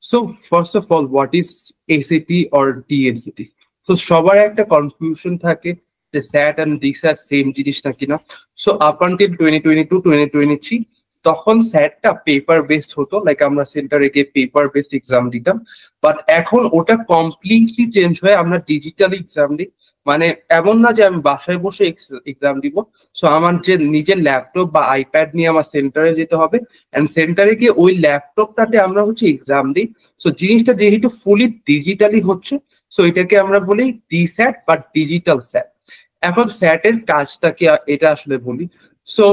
So first of all, what is ACT or DACT? So সবার একটা confusion থাকে যে স্যাট এন্ড ডিস্যাট সেম জিনিস নাকি না। সো আপ আনটিল 2022 2023 তখন স্যাটটা পেপার বেসড হতো, লাইক আমরা সেন্টারে গিয়ে পেপার বেসড এক্সাম দিতাম। বাট এখন ওটা কমপ্লিটলি চেঞ্জ হয়ে আমরা ডিজিটালি এক্সাম দিই। মানে এমন না যে আমি বাসায় বসে এক্সাম দিব। সো আমার যে নিজের ল্যাপটপ বা আইপ্যাড নিয়ে আমার সেন্টারে যেতে হবে, এন্ড সেন্টারে গিয়ে ওই ল্যাপটপটাতে আমরা হচ্ছে এক্সাম দিই। সো জিনিসটা যেহেতু ফুলি ডিজিটালি হচ্ছে, সো এটাকে আমরা বলি ডিস্যাট বা ডিজিটাল স্যাট। এখন স্যাটের কাজটা কি এটা আসলে বলি। সো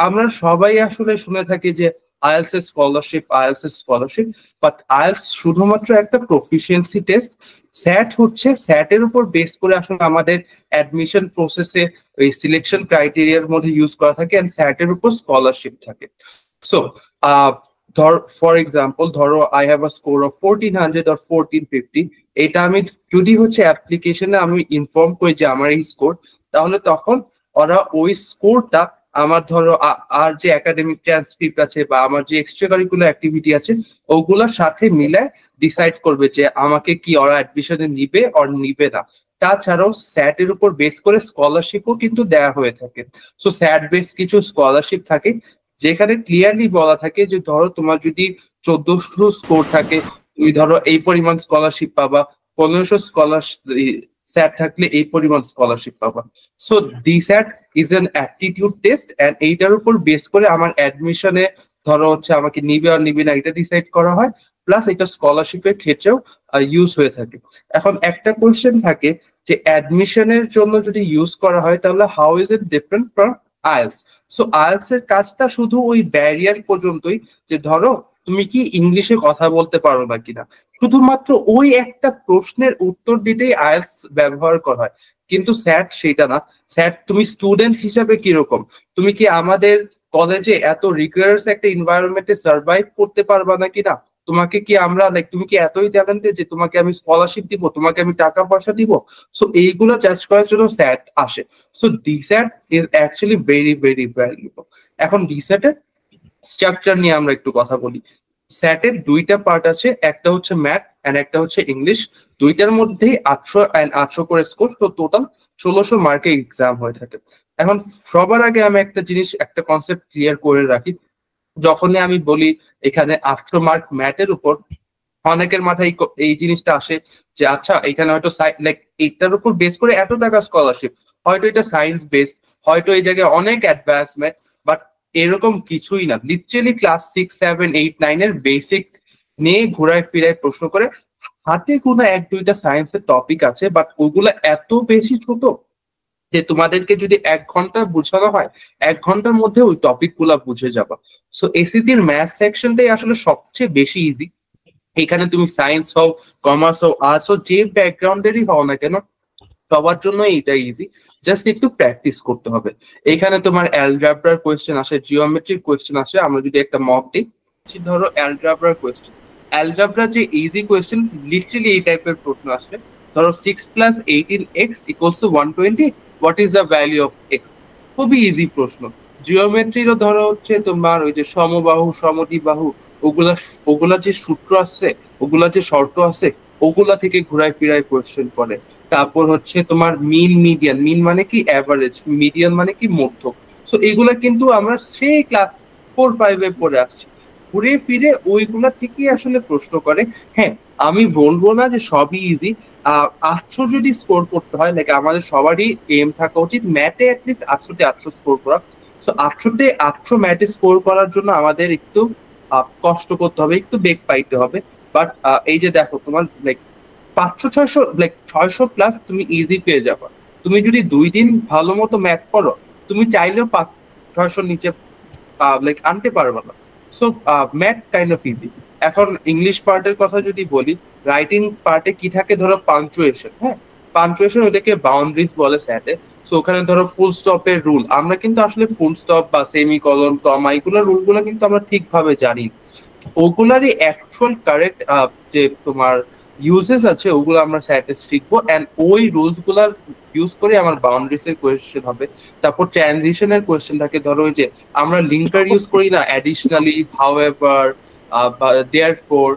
আমরা সবাই আসলে শুনে থাকি যে আইএলটিএস এর স্কলারশিপ, বাট আইএলটিএস শুধুমাত্র একটা প্রফিসিয়েন্সি টেস্ট। স্যাট হচ্ছে স্যাটের উপর বেস করে আসলে আমাদের অ্যাডমিশন প্রসেসে ওই সিলেকশন ক্রাইটেরিয়ার মধ্যে ইউজ করা থাকে, এন্ড স্যাটের উপর স্কলারশিপ থাকে। সো ফর এক্সাম্পল ধরো I have a score of 1400 or 1450, এটা আমি যদি হচ্ছে অ্যাপ্লিকেশনে আমি ইনফর্ম করি যে আমার এই স্কোর, তাহলে তখন ওরা ওই স্কোরটা আমার ধরো আর যে একাডেমিক ট্রান্সক্রিপ্ট আছে বা আমার যে এক্সট্রা কারিকুলার অ্যাক্টিভিটি আছে ওগুলোর সাথে মিলে ডিসাইড করবে যে আমাকে কি ওরা অ্যাডমিশনে নিবে আর নিবে না। তাছাড়াও স্যাট এর উপর বেস করে স্কলারশিপও কিন্তু দেওয়া হয়ে থাকে। সো স্যাট বেস কিছু স্কলারশিপ থাকে যেখানে ক্লিয়ারলি বলা থাকে যে ধরো তোমার যদি 1400 স্কোর থাকে, তুমি ধরো এই পরিমাণ স্কলারশিপ পাবা, 1500 স্যাট থাকলে এই পরিমাণ স্কলারশিপ পাবা। So the SAT is an aptitude test, and এইটার উপর বেস করে আমার অ্যাডমিশনে ধরো হচ্ছে আমাকে নিবে আর নিবে না এটা ডিসাইড করা হয়। প্লাস এটা স্কলারশিপের ক্ষেত্রেও ইউজ হয়ে থাকে। এখন একটা কোয়েশ্চেন থাকে যে অ্যাডমিশনের জন্য যদি ইউজ করা হয় তাহলে how is it different from IELTS? So IELTS এর কাজটা শুধু ওই ব্যারিয়ার পর্যন্তই, যে ধরো তুমি কি ইংলিশে কথা বলতে পারো না কিনা, শুধুমাত্র ওই একটা প্রশ্নের উত্তর দিতেই আইএলটিএস ব্যবহার করা হয়। কিন্তু স্যাট সেটা না। স্যাট তুমি স্টুডেন্ট হিসাবে কিরকম, তুমি কি আমাদের কলেজে এত রিগারাস একটা এনভায়রনমেন্টে সার্ভাইভ করতে পারবা নাকি না, তোমাকে কি আমরা লাইক তুমি কি এতই ট্যালেন্টেড যে তোমাকে আমি স্কলারশিপ দিব, তোমাকে আমি টাকা পয়সা দিব। সো এইগুলো জাজ করার জন্য স্যাট আসে। So DSAT is actually very very valuable. এখন ডিস্যাটের স্ট্রাকচার নিয়ে আমরা একটু কথা বলি। স্যাটের দুইটা পার্ট আছে, একটা হচ্ছে ম্যাথ এন্ড একটা হচ্ছে ইংলিশ। দুইটার মধ্যেই 800 এন্ড 800 করে স্কোর, তো টোটাল 1600 মার্কে এক্সাম হয়ে থাকে। এখন সবার আগে আমি একটা জিনিস একটা কনসেপ্ট ক্লিয়ার করে রাখি। যখনই আমি বলি এখানে 800 মার্ক ম্যাথের উপর, অনেকের মাথায় এই জিনিসটা আসে যে আচ্ছা এখানে হয়তো লাইক এইটার উপর বেস করে এত টাকা স্কলারশিপ, হয়তো এটা সায়েন্স বেসড, হয়তো এই জায়গায় অনেক অ্যাডভান্সমেন্ট। বাট এরকম কিছুই না। লিটারেলি ক্লাস 6 7 8 9 এর বেসিক নিয়ে ঘুরায় ফিরায় প্রশ্ন করে, হাতে গোনা 1 2টা সায়েন্সের টপিক আছে, বাট ওইগুলো এত বেশি ছোট যে তোমাদেরকে যদি 1 ঘন্টা বোঝানো হয় 1 ঘন্টার মধ্যে ওই টপিক গুলা বুঝে যাবা। সো এসিটির ম্যাথ সেকশনটাই আসলে সবচেয়ে বেশি ইজি। এখানে তুমি সায়েন্স হও, কমার্স হও, আর্টস হও, যে ব্যাকগ্রাউন্ডেরই হও না কেন, সবার জন্য এটা ইজি। জাস্ট একটু প্র্যাকটিস করতে হবে। এখানে তোমার অ্যালজেব্রার কোয়েশ্চেন আসে, জিওমেট্রির কোয়েশ্চেন আসে। আমরা যদি একটা মক দিই, ধরো অ্যালজেব্রার কোয়েশ্চেন, অ্যালজেব্রা যে ইজি কোয়েশ্চেন লিটারালি এই টাইপের প্রশ্ন আসে। ধরো 6 + 18x = 120, what is the value of x? খুবই ইজি প্রশ্ন। জিওমেট্রিরও ধরো হচ্ছে তোমার ওই যে সমবাহু সমদ্বিবাহু, ওগুলা ওগুলা যে সূত্র আছে, ওগুলা যে শর্ত আছে, ওগুলা থেকে ঘুরায় ফিরায় কোয়েশ্চেন করে। তারপর হচ্ছে তোমার মিডিয়ান, মিন মানে কি অ্যাভারেজ, মিডিয়ান মানে কি মধ্যক। সো এগুলা কিন্তু আমরা সেই ক্লাস 4 5 পড়ে আসছি। ঘুরে ফিরে ওইগুলা থেকেই আসলে প্রশ্ন করে। হ্যাঁ, আমি বলবো না যে সবই ইজি। 800 যদি স্কোর করতে হয়, লাইক আমাদের সবারই এম থাকা উচিত ম্যাথে অ্যাটলিস্ট 800 তে 800 স্কোর করা। সো 800 তে 800 ম্যাথে স্কোর করার জন্য আমাদের একটু কষ্ট করতে হবে, একটু বেগ পাইতে হবে। বাট এই যে দেখো তোমার লাইক 500 600 লাইক 600+ তুমি ইজি পেয়ে যাবে। তুমি যদি 2 দিন ভালো মতো ম্যাথ করো, তুমি চাইলেও 500 নিচে লাইক আনতে পারবে না। So math kind of easy. এখন ইংলিশ পার্টের কথা যদি বলি, রাইটিং পার্টে কি থাকে, ধরো পাঞ্চুয়েশন। হ্যাঁ, পাঞ্চুয়েশন ওটাকে বাউন্ডারিজ বলে স্যাটে। সো ওখানে ধরো ফুল স্টপের রুল, আমরা কিন্তু আসলে ফুল স্টপ বা সেমিকলন কমা এগুলোর রুলগুলো কিন্তু আমরা ঠিকভাবে জানি। ওগুলারই অ্যাকচুয়াল কারেক্ট যে তোমার ইউজেস আছে ওগুলো আমরা স্যাটে শিখবো, এন্ড ওই রুলস গুলার ইউজ করে আমার বাউন্ডারিজ এর কোয়েশ্চেন হবে। তারপর ট্রানজিশনের কোয়েশ্চেন থাকে, ধরো ওই যে আমরা লিঙ্কার ইউজ করি না, অ্যাডিশনালি, হাউএভার, দেয়ার ফোর,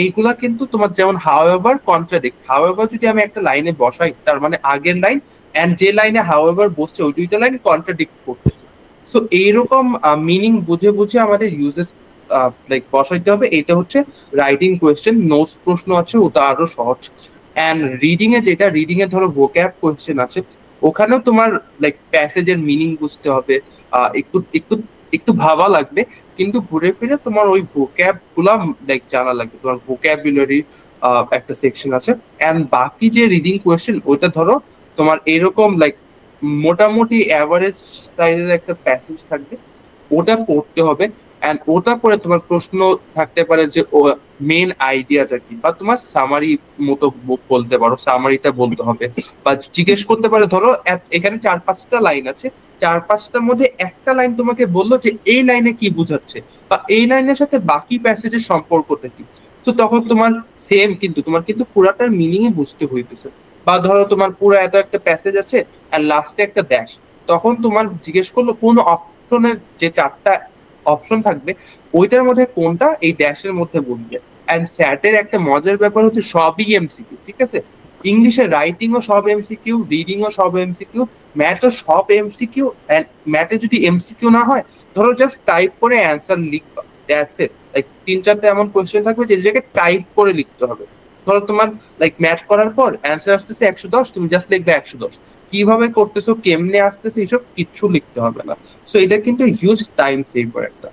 এইগুলা কিন্তু তোমার যেমন হাউএভার, কন্ট্রাডিক্ট। হাউএভার যদি আমি একটা লাইনে বসাই, তার মানে আগের লাইন এন্ড যে লাইনে হাউএভার বসছে ওই দুইটা লাইন কন্ট্রাডিক্ট করতেছে। সো এইরকম মিনিং বুঝে বুঝে আমাদের ইউজেস লাইক বসাইতে হবে। এটা হচ্ছে রাইটিং কোয়েশ্চেন। নোটস প্রশ্ন আছে, ওটা আরো সহজ। অ্যান্ড রিডিং এ যেটা, রিডিং এ ধরো ভোক্যাব কোয়েশ্চেন আছে, ওখানেও তোমার লাইক প্যাসেজের মিনিং বুঝতে হবে, একটু একটু একটু ভাবা লাগবে, কিন্তু ঘুরে ফিরে তোমার ওই ভোক্যাব গুলা লাইক জানা লাগবে। তোমার ভোক্যাবুলারি একটা সেকশন আছে। অ্যান্ড বাকি যে রিডিং কোয়েশ্চেন, ওইটা ধরো তোমার এরকম লাইক মোটামুটি অ্যাভারেজ সাইজের একটা প্যাসেজ থাকবে, ওটা পড়তে হবে। অ্যান্ড ওটা পরে তোমার প্রশ্ন থাকতে পারে যে মেন আইডিয়াটা কি, বা তোমার সামারি মতো বলতে পারো, সামারিটা বলতে হবে। বা জিজ্ঞেস করতে পারে ধরো এখানে 4-5টা লাইন আছে, 4-5টার মধ্যে একটা লাইন তোমাকে বললো যে এই লাইনে কি বোঝাচ্ছে, বা এই লাইনের সাথে বাকি প্যাসেজের সম্পর্কটা কি। তো তখন তোমার সেম, কিন্তু তোমার কিন্তু পুরাটার মিনিংই বুঝতে হইতেছে। বা ধরো তোমার পুরো এত একটা প্যাসেজ আছে আর লাস্টে একটা ড্যাশ, তখন তোমার জিজ্ঞেস করলো কোন অপশনের, যে 4টা অপশন থাকবে ওইটার মধ্যে কোনটা এই ড্যাশের মধ্যে বলবে। অ্যান্ড স্যাটের একটা মজার ব্যাপার হচ্ছে সবই এমসিকিউ, ঠিক আছে? ইংলিশে রাইটিংও সব এমসিকিউ, রিডিংও সব এমসিকিউ, ম্যাথও সব এমসিকিউ। অ্যান্ড ম্যাথে যদি এমসিকিউ না হয়, ধরো জাস্ট টাইপ করে অ্যান্সার লিখবা, দ্যাটস ইট। লাইক 3-4টা এমন কোয়েশ্চেন থাকবে যে জায়গায় টাইপ করে লিখতে হবে। ধরো তোমার লাইক ম্যাথ করার পর অ্যান্সার আসতেছে 110, তুমি জাস্ট লিখবে 110। কিভাবে করতেছো, কেমনে আসতেছে, এইসব কিচ্ছু লিখতে হবে না। সো এটা কিন্তু হিউজ টাইম সেভ করে একটা।